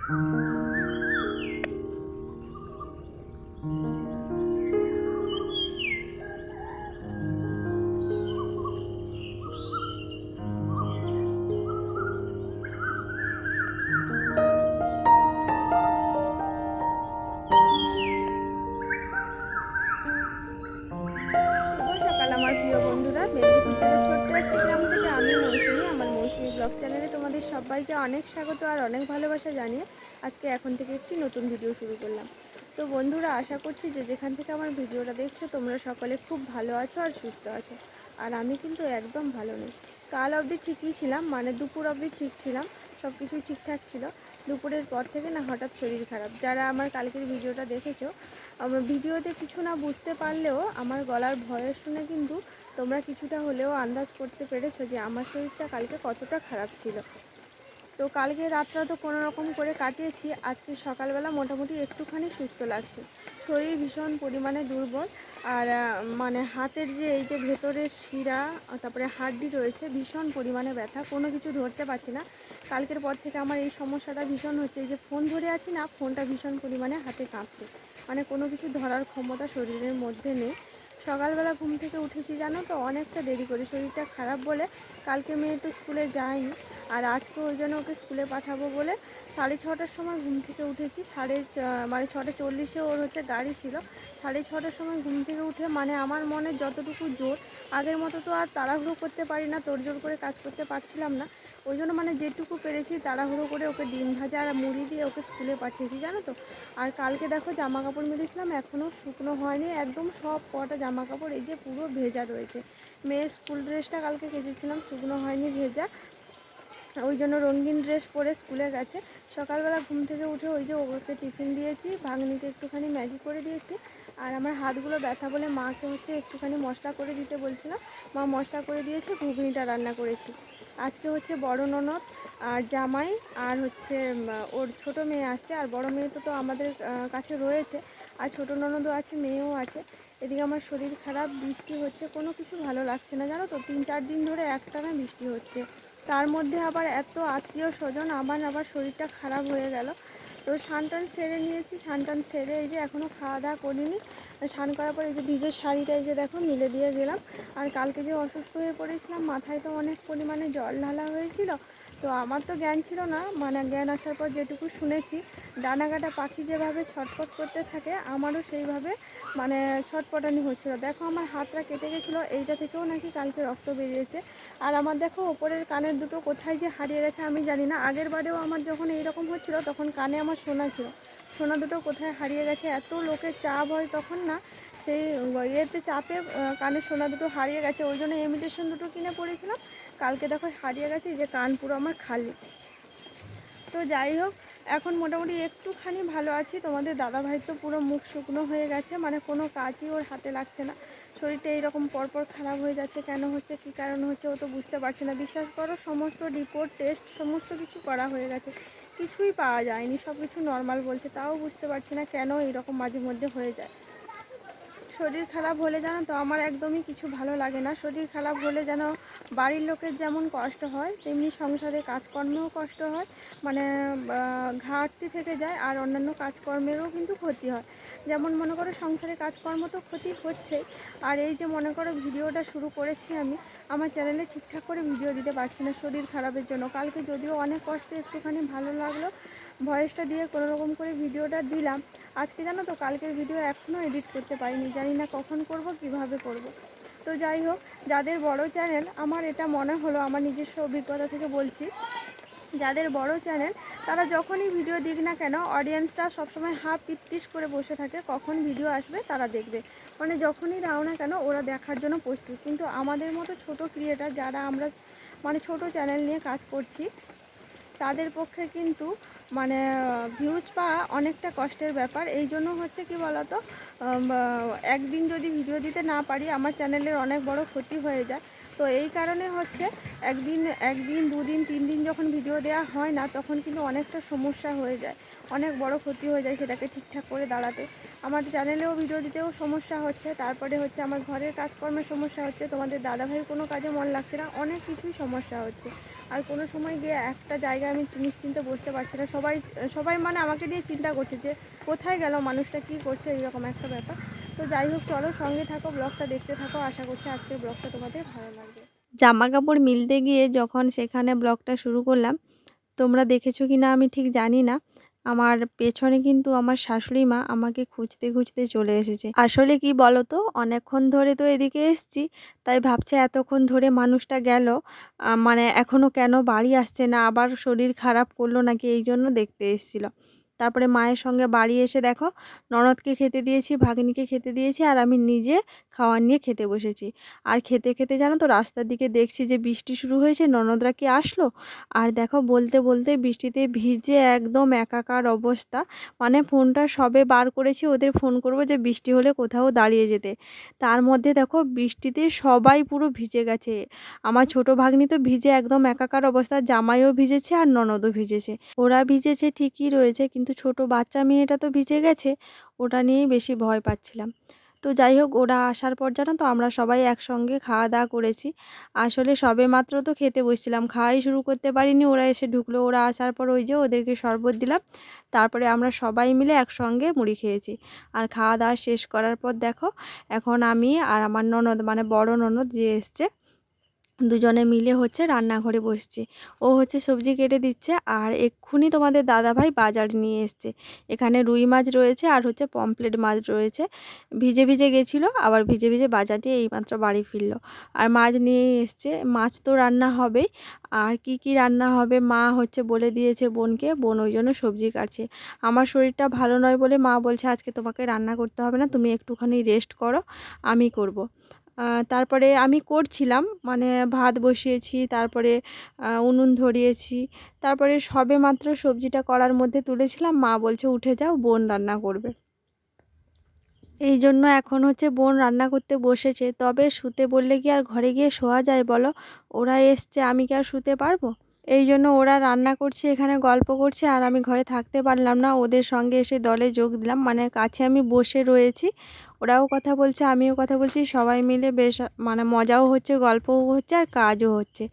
Blog চ্যানেলে তোমাদের সবাইকে অনেক স্বাগত আর অনেক ভালোবাসা জানিয়ে আজকে এখন থেকে একটি নতুন ভিডিও শুরু করলাম। তো বন্ধুরা, আশা করছি যে যেখান থেকে আমার ভিডিওটা দেখছো তোমরা সকলে খুব ভালো আছো আর সুস্থ আছো। আর আমি কিন্তু একদম ভালো নেই। কাল অবধি ঠিকই ছিলাম, মানে দুপুর অবধি ঠিক ছিলাম, সব কিছুই ঠিকঠাক ছিল। দুপুরের পর থেকে না হঠাৎ শরীর খারাপ। যারা আমার কালকের ভিডিওটা দেখেছো, আমার ভিডিওতে কিছু না বুঝতে পারলেও আমার গলার ভয়েস শুনে কিন্তু তোমরা কিছুটা হলেও আন্দাজ করতে পেরেছো যে আমার শরীরটা কালকে কতটা খারাপ ছিল। তো কালকে রাতটা তো কোনো রকম করে কাটিয়েছি। আজকে সকালবেলা মোটামুটি একটুখানি সুস্থ লাগছে। শরীর ভীষণ পরিমাণে দুর্বল, আর মানে হাতের যে এই যে ভেতরের শিরা তারপরে হাড্ডি রয়েছে, ভীষণ পরিমাণে ব্যথা, কোনো কিছু ধরতে পারছি না। কালকের পর থেকে আমার এই সমস্যাটা ভীষণ হচ্ছে। এই যে ফোন ধরে আছি না, ফোনটা ভীষণ পরিমাণে হাতে কাঁপছে, মানে কোনো কিছু ধরার ক্ষমতা শরীরের মধ্যে নেই। সকালবেলা ঘুম থেকে উঠেছি জানো তো অনেকটা দেরি করে, শরীরটা খারাপ বলে। কালকে মেয়ে তো স্কুলে যায়নি, আর আজকে ওই জন্য ওকে স্কুলে পাঠাবো বলে 6:30টার সময় ঘুম থেকে উঠেছি। মানে 6:40-এ ওর হচ্ছে গাড়ি ছিল। 6:30টার সময় ঘুম থেকে উঠে মানে আমার মনে যতটুকু জোর, আগের মতো তো আর তাড়াহুড়ো করতে পারি না, তোড়জোড় করে কাজ করতে পারছিলাম না। ওই জন্য মানে যেটুকু পেরেছি তাড়াহুড়ো করে ওকে ডিম ভাজা আর মুড়ি দিয়ে ওকে স্কুলে পাঠিয়েছি জানো তো। আর কালকে দেখো জামা কাপড় মেলেছিলাম, এখনও শুকনো হয়নি, একদম সব কটা জামা কাপড় এই যে পুরো ভেজা রয়েছে। মেয়ের স্কুল ড্রেসটা কালকে কেচেছিলাম, শুকনো হয়নি, ভেজা। ওই জন্য রঙিন ড্রেস পরে স্কুলে গেছে। সকালবেলা ঘুম থেকে উঠে ওই যে ওকে টিফিন দিয়েছি, ভাগ্নিকে একটুখানি ম্যাগি করে দিয়েছি। আর আমার হাতগুলো ব্যথা বলে মাকে হচ্ছে একটুখানি মশলা করে দিতে বলছিলাম, মা মশলা করে দিয়েছে, ঘুগনিটা রান্না করেছি। আজকে হচ্ছে বড় ননদ আর জামাই আর হচ্ছে ওর ছোট মেয়ে আসছে। আর বড় মেয়ে তো আমাদের কাছে রয়েছে, আর ছোট ননদও আছে, মেয়েও আছে। এদিকে আমার শরীর খারাপ, বৃষ্টি হচ্ছে, কোনো কিছু ভালো লাগছে না জানো তো। 3-4 দিন ধরে একটানা বৃষ্টি হচ্ছে, তার মধ্যে আবার এত আত্মীয় স্বজন, আবার শরীরটা খারাপ হয়ে গেল। তো স্নান সেরে নিয়েছি, স্নান সেরে এই যে এখনও খাওয়া দাওয়া করিনি। স্নান করার পর এই যে ভিজে শাড়িটা এই যে দেখো মিলে দিয়ে গেলাম। আর কালকে যে অসুস্থ হয়ে পড়েছিলাম, মাথায় তো অনেক পরিমাণে জল ঢালা হয়েছিল। তো আমার তো জ্ঞান ছিল না, মানে জ্ঞান আসার পর যেটুকু শুনেছি, ডানাকাটা পাখি যেভাবে ছটফট করতে থাকে আমারও সেইভাবে মানে ছটপটানি হচ্ছিলো। দেখো আমার হাতটা কেটে গেছিলো, এইটা থেকেও নাকি কালকে রক্ত বেরিয়েছে। আর আমার দেখো ওপরের কানের দুটো কোথায় যে হারিয়ে গেছে আমি জানি না। আগের বারেও আমার যখন এইরকম হচ্ছিলো তখন কানে আমার সোনা ছিল, সোনা দুটো কোথায় হারিয়ে গেছে। এত লোকের চাপ হয় তখন না, সেই ইয়েতে চাপে কানের সোনা দুটো হারিয়ে গেছে। ওই জন্য ইমিটেশন দুটো কিনে পড়েছিলাম, কালকে দেখো হারিয়ে গেছে। যে কান পুরো আমার খালি। তো যাই হোক, এখন মোটামুটি একটুখানি ভালো আছি। তোমাদের দাদাভাই তো পুরো মুখ শুকনো হয়ে গেছে, মানে কোনো কাজই ওর হাতে লাগছে না। শরীরটা এইরকম পরপর খারাপ হয়ে যাচ্ছে, কেন হচ্ছে, কী কারণ হচ্ছে ও তো বুঝতে পারছে না। বিশ্বাস করো, সমস্ত রিপোর্ট টেস্ট সমস্ত কিছু করা হয়ে গেছে, কিছুই পাওয়া যায়নি, সব কিছু নর্মাল বলছে। তাও বুঝতে পারছি না কেন এইরকম মাঝে মধ্যে হয়ে যায়। শরীর খারাপ হলে জানো তো আমার একদমই কিছু ভালো লাগে না। শরীর খারাপ হলে যেন বাড়ির লোকের যেমন কষ্ট হয়, তেমনি সংসারে কাজকর্মেও কষ্ট হয়, মানে ঘাটতি থেকে যায়। আর অন্যান্য কাজকর্মেরও কিন্তু ক্ষতি হয়। যেমন মনে করো সংসারে কাজকর্ম তো ক্ষতি হচ্ছেই, আর এই যে মনে করো ভিডিওটা শুরু করেছি আমি, আমার চ্যানেলে ঠিকঠাক করে ভিডিও দিতে পারছি না শরীর খারাপের জন্য। কালকে যদিও অনেক কষ্টে একটুখানি ভালো লাগলো, ভয়েসটা দিয়ে কোনো রকম করে ভিডিওটা দিলাম। আজকে জানো তো কালকের ভিডিও এখনও এডিট করতে পারিনি, জানি না কখন করব, কিভাবে করব। তো যাই হোক, যাদের বড় চ্যানেল, আমার এটা মনে হলো, আমার নিজস্ব অভিজ্ঞতা থেকে বলছি, যাদের বড় চ্যানেল তারা যখনই ভিডিও দিক না কেন অডিয়েন্সরা সবসময় হাফ পিত্তিস করে বসে থাকে কখন ভিডিও আসবে তারা দেখবে, মানে যখনই দাও না কেন ওরা দেখার জন্য প্রস্তুত। কিন্তু আমাদের মতো ছোট ক্রিয়েটার যারা আমরা মানে ছোট চ্যানেল নিয়ে কাজ করছি, তাদের পক্ষে কিন্তু মানে ভিউজ পাওয়া অনেকটা কষ্টের ব্যাপার। এই জন্য হচ্ছে কি বলতো, একদিন যদি ভিডিও দিতে না পারি আমার চ্যানেলের অনেক বড় ক্ষতি হয়ে যায়। তো এই কারণে হচ্ছে একদিন একদিন 2 দিন 3 দিন যখন ভিডিও দেওয়া হয় না, তখন কিন্তু অনেকটা সমস্যা হয়ে যায়, অনেক বড় ক্ষতি হয়ে যায় সেটাকে ঠিকঠাক করে দাঁড়াতে। আমার চ্যানেলেও ভিডিও দিতেও সমস্যা হচ্ছে, তারপরে হচ্ছে আমার ঘরের কাজকর্মের সমস্যা হচ্ছে, তোমাদের দাদাভাইয়ের কোনো কাজে মন লাগছে না, অনেক কিছুই সমস্যা হচ্ছে। আর কোনো সময় গিয়ে একটা জায়গায় আমি নিশ্চিন্তে বসতে পারছি না, সবাই সবাই মানে আমাকে নিয়ে চিন্তা করছে যে কোথায় গেল মানুষটা, কী করছে, এইরকম একটা ব্যাপার। তো যাই হোক, চলো সঙ্গে থাকো, ব্লগটা দেখতে থাকো, আশা করছি আজকের ব্লগটা তোমাদের ভালো লাগবে। জামা কাপড় মিলতে গিয়ে যখন সেখানে ব্লগটা শুরু করলাম, তোমরা দেখেছো কি না আমি ঠিক জানি না, আমার পেছনে কিন্তু আমার শাশুড়ি মা আমাকে খুঁজতে খুঁজতে চলে এসেছে। আসলে কি বলো তো, অনেকক্ষণ ধরে তো এদিকে এসছি, তাই ভাবছে এতক্ষণ ধরে মানুষটা গেল, মানে এখনও কেন বাড়ি আসছে না, আবার শরীর খারাপ করলো নাকি, এই জন্য দেখতে এসেছিল। তারপরে মায়ের সঙ্গে বাড়ি এসে দেখো, ননদকে খেতে দিয়েছি, ভাগ্নিকে খেতে দিয়েছি, আর আমি নিজে খাওয়ার নিয়ে খেতে বসেছি। আর খেতে খেতে জানো তো, রাস্তার দিকে দেখছি যে বৃষ্টি শুরু হয়েছে, ননদরা কি আসলো, আর দেখো বলতে বলতে বৃষ্টিতে ভিজে একদম একাকার অবস্থা। মানে ফোনটা সবে বার করেছি, ওদের ফোন করব যে বৃষ্টি হলে কোথাও দাঁড়িয়ে যেতে, তার মধ্যে দেখো বৃষ্টিতে সবাই পুরো ভিজে গেছে। আমার ছোট ভাগ্নি তো ভিজে একদম একাকার অবস্থা, জামাইও ভিজেছে আর ননদও ভিজেছে। ওরা ভিজেছে ঠিকই রয়েছে, কিন্তু ছোট বাচ্চা মেয়েটা তো ভিজে গেছে, ওটা নিয়েই বেশি ভয় পাচ্ছিলাম। তো যাই হোক, ওরা আসার পর জানো তো আমরা সবাই একসঙ্গে খাওয়া দাওয়া করেছি। আসলে সবেমাত্র তো খেতে বসছিলাম, খাওয়াই শুরু করতে পারিনি, ওরা এসে ঢুকলো। ওরা আসার পর ওই যে ওদেরকে শরবত দিলাম, তারপরে আমরা সবাই মিলে একসঙ্গে মুড়ি খেয়েছি। আর খাওয়া দাওয়া শেষ করার পর দেখো, এখন আমি আর আমার ননদ, মানে বড় ননদ যে এসছে, দুজনে মিলে হচ্ছে রান্নাঘরে বসছি। ও হচ্ছে সবজি কেটে দিচ্ছে, আর এক্ষুনি তোমাদের দাদাভাই বাজার নিয়ে এসছে। এখানে রুই মাছ রয়েছে আর হচ্ছে পমফ্রেট মাছ রয়েছে, ভিজে ভিজে গেছিলো, আবার ভিজে ভিজে বাজার দিয়ে এইমাত্র বাড়ি ফিরলো। আর মাছ নিয়ে এসছে, মাছ তো রান্না হবেই, আর কি কি রান্না হবে মা হচ্ছে বলে দিয়েছে বোনকে, বোন ওই জন্য সবজি কাটছে। আমার শরীরটা ভালো নয় বলে মা বলছে আজকে তোমাকে রান্না করতে হবে না, তুমি একটুখানি রেস্ট করো, আমি করব। তারপরে আমি করছিলাম, মানে ভাত বসিয়েছি, তারপরে উনুন ধরিয়েছি, তারপরে সবেমাত্র সবজিটা করার মধ্যে তুলেছিলাম, মা বলছে উঠে যাও, বোন রান্না করবে। এই জন্য এখন হচ্ছে বোন রান্না করতে বসেছে। তবে শুতে বললে কি আর ঘরে গিয়ে শোয়া যায় বলো, ওরা এসছে, আমি কি আর শুতে পারবো? এই জন্য ওরা রান্না করছে, এখানে গল্প করছে, আর আমি ঘরে থাকতে পারলাম না, ওদের সঙ্গে এসে দলে যোগ দিলাম, মানে কাছে আমি বসে রয়েছি, ওরাও কথা বলছে আমিও কথা বলছি, সবাই মিলে বেশ মানে মজাও হচ্ছে, গল্পও হচ্ছে, আর কাজও হচ্ছে।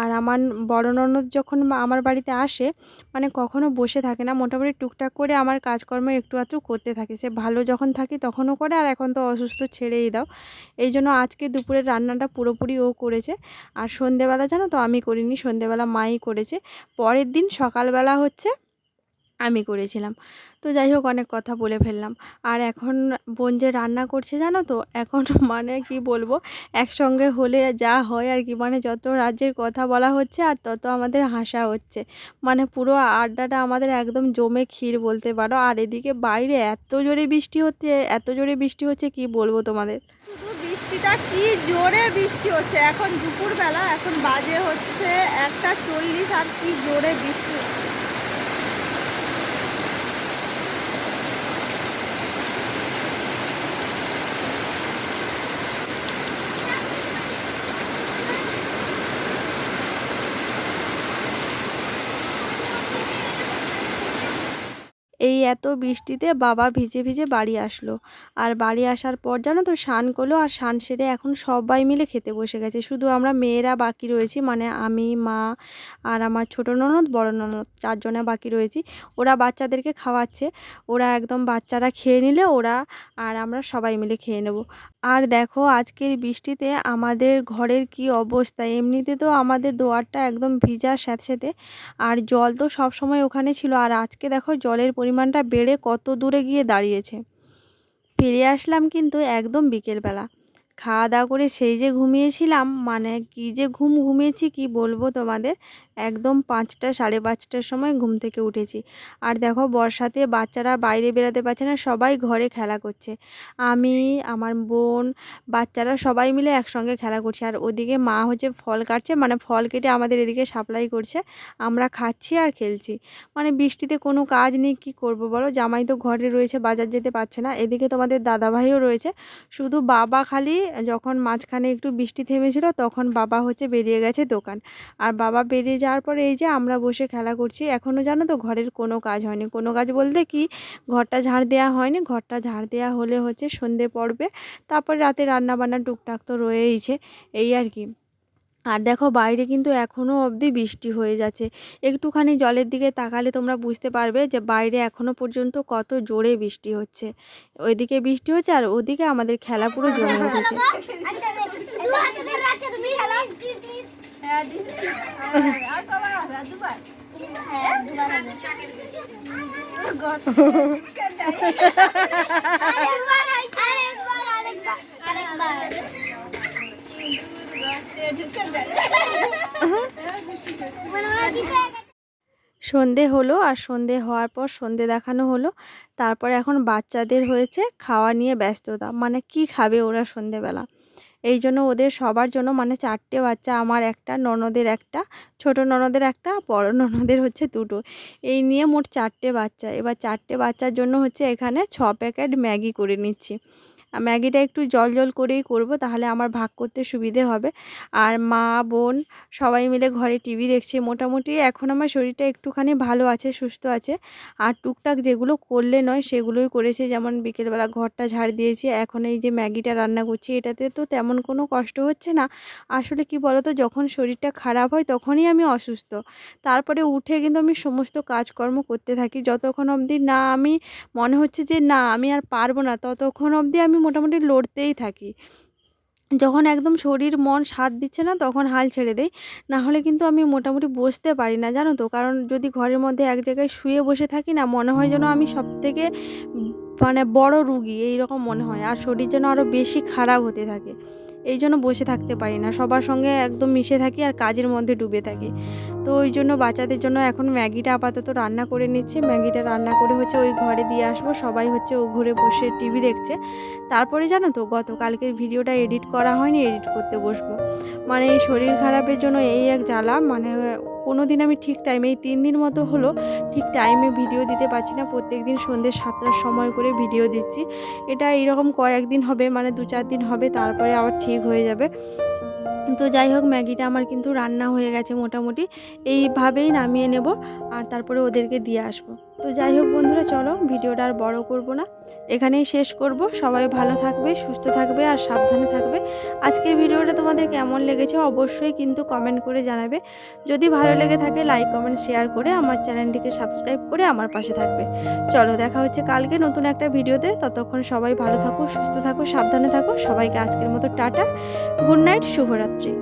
আর আমার বড় ননদ যখন আমার বাড়িতে আসে, মানে কখনো বসে থাকে না, মোটামুটি টুকটাক করে আমার কাজকর্ম একটু আধটু করতে থাকে। সে ভালো যখন থাকি তখনও করে, আর এখন তো অসুস্থ ছেড়েই দাও। এই জন্য আজকে দুপুরের রান্নাটা পুরোপুরি ও করেছে। আর সন্ধেবেলা জানো তো আমি করিনি, সন্ধেবেলা মাই করেছে, পরের দিন সকালবেলা হচ্ছে আমি করেছিলাম। তো যাই হোক, অনেক কথা বলে ফেললাম। আর এখন বোন যে রান্না করছে জানো তো, এখন মানে কি বলবো, একসঙ্গে হলে যা হয় আর কি, মানে যত রাজ্যের কথা বলা হচ্ছে আর তত আমাদের হাসা হচ্ছে, মানে পুরো আড্ডাটা আমাদের একদম জমে ক্ষীর বলতে পারো। আর এদিকে বাইরে এত জোরে বৃষ্টি হচ্ছে, এত জোরে বৃষ্টি হচ্ছে কি বলবো তোমাদের। শুধু বৃষ্টিটা কি জোরে বৃষ্টি হচ্ছে, এখন দুপুরবেলা, এখন বাজে হচ্ছে 1:40, আর কি জোরে বৃষ্টি হচ্ছে। এই এত বৃষ্টিতে বাবা ভিজে ভিজে বাড়ি আসলো। আর বাড়ি আসার পর জানো তো স্নান করলো, আর স্নান সেরে এখন সবাই মিলে খেতে বসে গেছে, শুধু আমরা মেয়েরা বাকি রয়েছি, মানে আমি, মা, আর আমার ছোটো ননদ, বড় ননদ, 4 জনে বাকি রয়েছি। ওরা বাচ্চাদেরকে খাওয়াচ্ছে, ওরা একদম বাচ্চারা খেয়ে নিলে ওরা আর আমরা সবাই মিলে খেয়ে নেব। আর দেখো আজকের বৃষ্টিতে আমাদের ঘরের কি অবস্থা, এমনিতে তো আমাদের দুয়ারটা একদম ভিজা স্যাঁতসেঁতে, আর জল তো সব সময় ওখানে ছিল, আর আজকে দেখো জলের পরিমাণটা বেড়ে কত দূরে গিয়ে দাঁড়িয়েছে। ফিরে আসলাম কিন্তু একদম বিকেলবেলা, খাওয়া দাওয়া করে সেই যে ঘুমিয়েছিলাম, মানে কি যে ঘুমিয়েছি কি বলবো তোমাদের, একদম 5টা 5:30টার সময় ঘুম থেকে উঠেছি। আর দেখো বর্ষাতে বাচ্চারা বাইরে বেরাতে পারছে না, সবাই ঘরে খেলা করছে। আমি, আমার বোন, বাচ্চারা সবাই মিলে একসঙ্গে খেলা করছি। আর ওদিকে মা হচ্ছে ফল কাটছে, মানে ফল কেটে আমাদের এদিকে সাপ্লাই করছে। আমরা খাচ্ছি আর খেলছি। মানে বৃষ্টিতে কোনো কাজ নেই, কী করব বলো? জামাই তো ঘরে রয়েছে, বাজার যেতে পারছে না। এদিকে তোমাদের দাদাভাইও রয়েছে। শুধু বাবা খালি যখন মাঝখানে একটু বৃষ্টি থেমেছিল তখন বাবা হচ্ছে বেরিয়ে গেছে দোকান। আর বাবা বেরিয়ে যাওয়ার পরে এই যে আমরা বসে খেলা করছি। এখনও জানো তো ঘরের কোনো কাজ হয়নি। কোনো কাজ বলতে কি, ঘরটা ঝাড় দেওয়া হয়নি। ঘরটা ঝাড় দেওয়া হলে হচ্ছে সন্ধে পড়বে, তারপর রাতে রান্নাবান্না টুকটাক তো রয়েইছে, এই আর কি। আর দেখো বাইরে কিন্তু এখনও অবধি বৃষ্টি হয়ে যাচ্ছে। একটুখানি জলের দিকে তাকালে তোমরা বুঝতে পারবে যে বাইরে এখনও পর্যন্ত কত জোরে বৃষ্টি হচ্ছে। ওইদিকে বৃষ্টি হচ্ছে আর ওদিকে আমাদের খেলা পুরো জমে উঠেছে। সন্ধে হলো, আর সন্ধে হওয়ার পর সন্ধে দেখানো হলো। তারপর এখন বাচ্চাদের হয়েছে খাওয়া নিয়ে ব্যস্ততা, মানে কি খাবে ওরা সন্ধেবেলা। এই জন্য ওদের সবার জন্য মানে 4টে বাচ্চা, আমার একটা, ননদের একটা, ছোট ননদের একটা, বড় ননদের হচ্ছে 2টো, এই নিয়ে মোট 4টে বাচ্চা। এবার 4টে বাচ্চার জন্য হচ্ছে এখানে 6 প্যাকেট ম্যাগি করে নিচ্ছি। ম্যাগিটা একটু জল জল করেই করব, তাহলে আমার ভাগ করতে সুবিধে হবে। আর মা বোন সবাই মিলে ঘরে টিভি দেখছে। মোটামুটি এখন আমার শরীরটা একটুখানি ভালো আছে, সুস্থ আছে। আর টুকটাক যেগুলো করলে নয় সেগুলোই করেছি, যেমন বিকেলবেলা ঘরটা ঝাড় দিয়েছি। এখন এই যে ম্যাগিটা রান্না করছি, এটাতে তো তেমন কোনো কষ্ট হচ্ছে না। আসলে কি বলো তো, যখন শরীরটা খারাপ হয় তখনই আমি অসুস্থ। তারপরে উঠে কিন্তু আমি সমস্ত কাজকর্ম করতে থাকি। যতক্ষণ অবধি না আমি মনে হচ্ছে যে না আমি আর পারবো না, ততক্ষণ অবধি আমি মোটামুটি লড়তেই থাকি। যখন একদম শরীর মন সাথ দিচ্ছে না তখন হাল ছেড়ে দেই। না হলে কিন্তু আমি মোটামুটি বসতে পারি না, জানো তো। কারণ যদি ঘরের মধ্যে এক জায়গায় শুয়ে বসে থাকি না, মনে হয় যেন আমি সবথেকে মানে বড় রুগী, এইরকম মনে হয়। আর শরীর যেন আরও বেশি খারাপ হতে থাকে। এই জন্য বসে থাকতে পারি না, সবার সঙ্গে একদম মিশে থাকি আর কাজের মধ্যে ডুবে থাকি। তো ওই জন্য বাচ্চাদের জন্য এখন ম্যাগিটা আপাতত রান্না করে নিচ্ছে। ম্যাগিটা রান্না করে হচ্ছে ওই ঘরে দিয়ে আসবো। সবাই হচ্ছে ও ঘরে বসে টিভি দেখছে। তারপরে জানো তো, গতকালকের ভিডিওটা এডিট করা হয়নি, এডিট করতে বসবো। মানে এই শরীর খারাপের জন্য এই এক জ্বালা, মানে কোনো দিন আমি ঠিক টাইমে, এই 3 দিন মতো হলো ঠিক টাইমে ভিডিও দিতে পারছি না। প্রত্যেক দিন সন্ধ্যে 7টার সময় করে ভিডিও দিচ্ছি। এটা এইরকম কয়েকদিন হবে, মানে 2-4 দিন হবে, তারপরে আবার ঠিক হয়ে যাবে। তো যাই হোক, ম্যাগিটা আমার কিন্তু রান্না হয়ে গেছে মোটামুটি। এইভাবেই নামিয়ে নেব আর তারপরে ওদেরকে দিয়ে আসবো। তো যাই হোক বন্ধুরা, চলো ভিডিওটা আর বড় করব না, এখানেই শেষ করব। সবাই ভালো থাকবে, সুস্থ থাকবে আর সাবধানে থাকবে। আজকের ভিডিওটা তোমাদের কেমন লেগেছে অবশ্যই কিন্তু কমেন্ট করে জানাবে। যদি ভালো লেগে থাকে লাইক কমেন্ট শেয়ার করে আমার চ্যানেলটিকে সাবস্ক্রাইব করে আমার পাশে থাকবে। চলো দেখা হচ্ছে কালকে নতুন একটা ভিডিওতে। ততক্ষণ সবাই ভালো থাকো, সুস্থ থাকো, সাবধানে থাকো। সবাইকে আজকের মতো টাটা, গুড নাইট, শুভরাত্রি।